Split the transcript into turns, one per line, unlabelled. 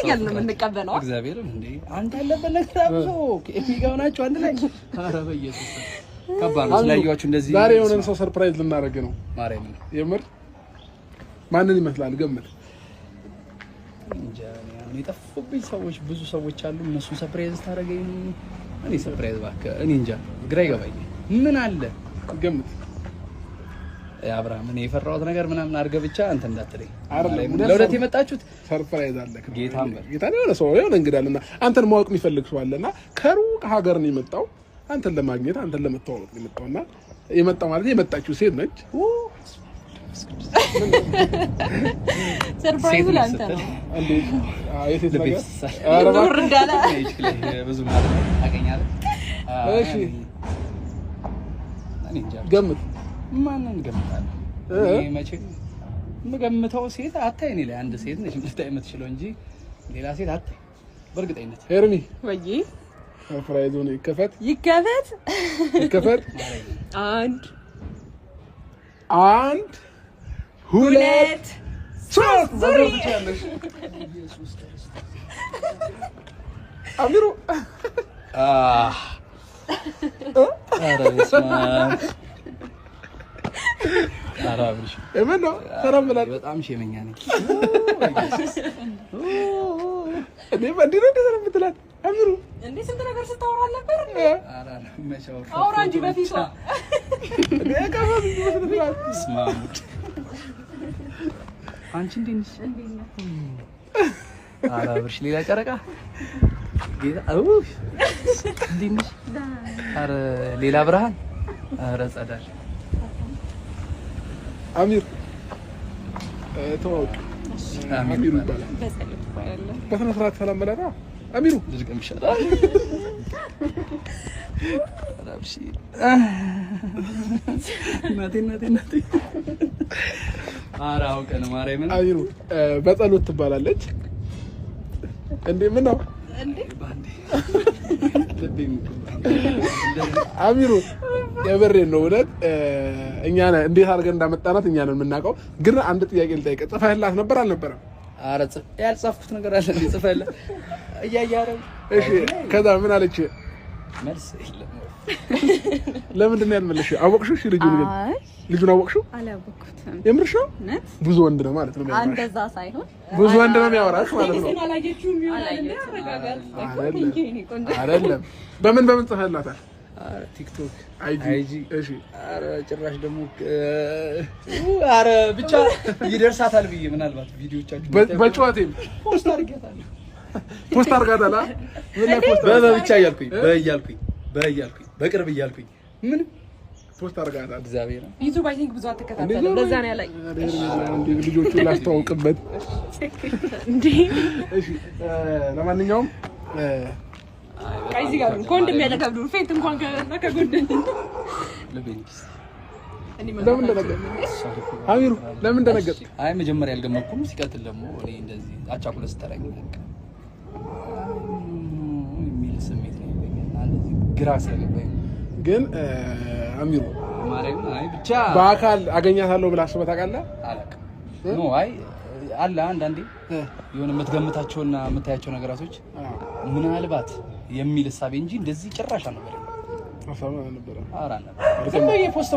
እያልን ነው የምንቀበለው።
እግዚአብሔርን እንዴ አንተ ያለበት ነገር አብሶ የሚጋውናቸው አንድ ላይ ኧረ በኢየሱስ ከባድ ነው። ስላያችሁ እንደዚህ
ዛሬ የሆነን ሰው ሰርፕራይዝ ልናደርግ ነው።
ማርያም
የምር ማንን ይመስላል ገምት።
እንጃ እኔ ጠፉብኝ ሰዎች ብዙ ሰዎች አሉ። እነሱ ሰርፕራይዝ ታደርገኝ እኔ ሰርፕራይዝ እባክህ እኔ እንጃ ግራ ይገባኛል። ምን አለ
ገምት።
አብርሃም እኔ የፈራሁት ነገር ምናምን አድርገህ ብቻ አንተ እንዳትለኝ። ለሁለት የመጣችሁት
ሰርፕራይዝ አለ።
ጌታ
ነው ሰው የሆነ እንግዳልና አንተን ማወቅ የሚፈልግ ሰው አለና ከሩቅ ሀገር ነው የመጣው አንተን ለማግኘት አንተን ለመተዋወቅ ነው የመጣውና የመጣው ማለት የመጣችው ሴት ነች።
ሰርፕራይዝ ላንተ ነው
እንዴ? የሴት ነገር
ዱር እንዳለ
ብዙ ማለት አገኛለሁ።
እሺ
እኔ እንጃ
ገምት።
ማንን ገምታለሁ? እኔ መቼ የምገምተው ሴት አታይ እኔ ላይ አንድ ሴት ነች ልታይ የምትችለው እንጂ ሌላ ሴት አታይ በእርግጠኝነት።
ሄርሚ
ወይ
ሰርፕራይዝ ነው። ይከፈት አንድ ሁለት ሶስት ዙሪ አሚሩ
አራብሽ
እመን ነው ተራምላል።
በጣም ሸመኛ ነኝ
እኔ ባንዲራ እንደተረምትላት አሚሩ
እንዴ ስንት ነገር ስታወራ ነበር።
አራ መቻው
አውራ እንጂ በፊቷ
እኔ ካፋት ይመስልሻል።
ስማሙት አንቺ እንዴት አራብሽ ሌላ ጨረቃ ጌታ አውሽ እንዴት አረ ሌላ ብርሃን አረ ጸዳል
አሚር ተዋውቅ። አሚሩ ይባላል። በስነ ስርዓት ሰላም በላታ አሚሩ
ድርቅም ይሻላል። አራብሽ ናቴ አራ አውቀን ማርያምን
አሚሩ በጸሎት ትባላለች። እንዴ ምን ነው
እንዴ
ባንዴ
አሚሩ የበሬን ነው ወለት እኛ እንዴት አድርገን እንዳመጣናት እኛ ነን የምናውቀው። ግን አንድ ጥያቄ ልጠይቅ። ጽፈህላት ነበር አልነበረም?
ኧረ ያልጻፍኩት ነገር አለ እንዴ? ጽፈህላት እያያረው
እሺ። ከዛ ምን አለች?
መልስ የለም።
ለምንድን ነው ያልመለስሽው? አወቅሽው? እሺ ልጁን አወቅሽው?
አላወቅኩትም።
የምርሽ ነው? ብዙ ወንድ ነው ማለት ነው።
አንደዛ ሳይሆን
ብዙ ወንድ ነው የሚያወራሽ ማለት ነው። አይደለም። በምን ጽፈህላታል?
ቲክቶክ
አይጂ እሺ።
አረ ጭራሽ ደግሞ አረ ብቻ ይደርሳታል ብዬ ምናልባት ቪዲዮቻችሁ
በጨዋታም
ፖስት አድርጋታለሁ።
ፖስት አድርጋታላ ምን ላይ ፖስት
ብቻ እያልኩኝ በቅርብ እያልኩኝ ምን
ፖስት አድርጋታል።
እግዚአብሔር
ዩቲዩብ አይ ቲንክ ብዙ አትከታተልም። ለዛ ነው ያለኝ።
ልጆቹን ላስተዋውቅበት
እንዴ።
እሺ ለማንኛውም
ከዚህ ጋር ኮንዶም ያለከብዱ ፌት እንኳን ከጎንደን
ለቤንክስ
ለምን እንደነገር አሚሩ ለምን እንደነገር
አይ መጀመሪያ ያልገመኩም ሲቀጥል ደግሞ እኔ እንደዚህ አቻኩለ ስተራኝ የሚል ስሜት ነው የሚገኘና እንደዚህ ግራ ስለገባኝ ግን አሚሩ ማርያም አይ ብቻ
በአካል አገኛታለሁ ብላ አስበህ ታውቃለህ?
አላውቅም ኖ አይ አለ አንዳንዴ የሆነ የምትገምታቸውና የምታያቸው ነገራቶች ምናልባት የሚል ሐሳብ እንጂ እንደዚህ ጭራሽ አልነበረም።
አሳማ አልነበረም።
አራ ነበር። ዝም ብዬ ፖስት